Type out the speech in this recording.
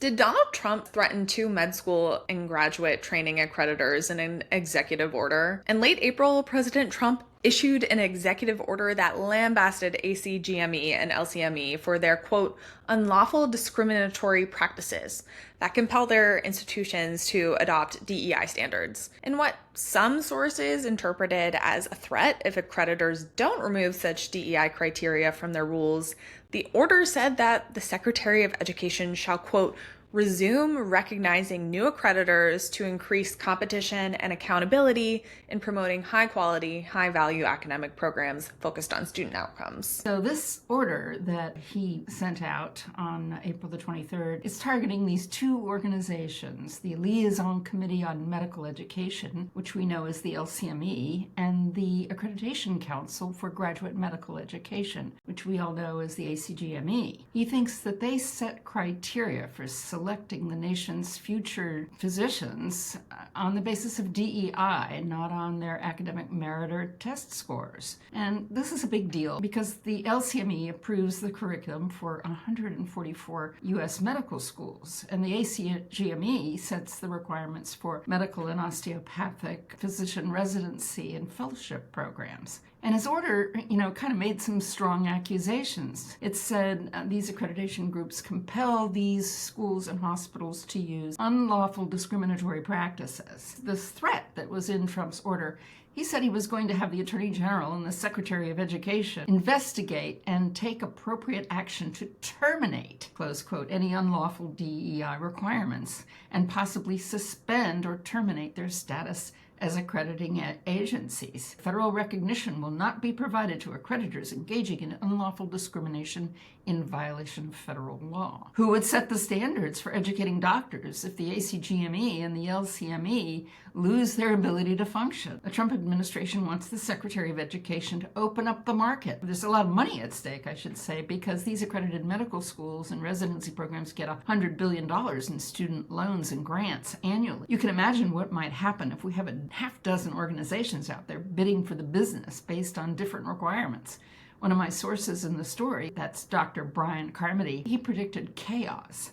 Did Donald Trump threaten two med school and graduate training accreditors in an executive order? In late April, President Trump issued an executive order that lambasted ACGME and LCME for their, quote, unlawful discriminatory practices that compel their institutions to adopt DEI standards. In what some sources interpreted as a threat if accreditors don't remove such DEI criteria from their rules, the order said that the Secretary of Education shall, quote, resume recognizing new accreditors to increase competition and accountability in promoting high quality, high value academic programs focused on student outcomes. So this order that he sent out on April the 23rd is targeting these two organizations, the Liaison Committee on Medical Education, which we know as the LCME, and the Accreditation Council for Graduate Medical Education, which we all know as the ACGME. He thinks that they set criteria for selecting the nation's future physicians on the basis of DEI, not on their academic merit or test scores. And this is a big deal because the LCME approves the curriculum for 144 U.S. medical schools, and the ACGME sets the requirements for medical and osteopathic physician residency and fellowship programs. And his order, kind of made some strong accusations. It said these accreditation groups compel these schools and hospitals to use unlawful discriminatory practices. This threat that was in Trump's order, he said he was going to have the Attorney General and the Secretary of Education investigate and take appropriate action to terminate, close quote, any unlawful DEI requirements and possibly suspend or terminate their status as accrediting agencies. Federal recognition will not be provided to accreditors engaging in unlawful discrimination in violation of federal law. Who would set the standards for educating doctors if the ACGME and the LCME lose their ability to function? The Trump administration wants the Secretary of Education to open up the market. There's a lot of money at stake, I should say, because these accredited medical schools and residency programs get $100 billion in student loans and grants annually. You can imagine what might happen if we have a half dozen organizations out there bidding for the business based on different requirements. One of my sources in the story, that's Dr. Brian Carmody, he predicted chaos.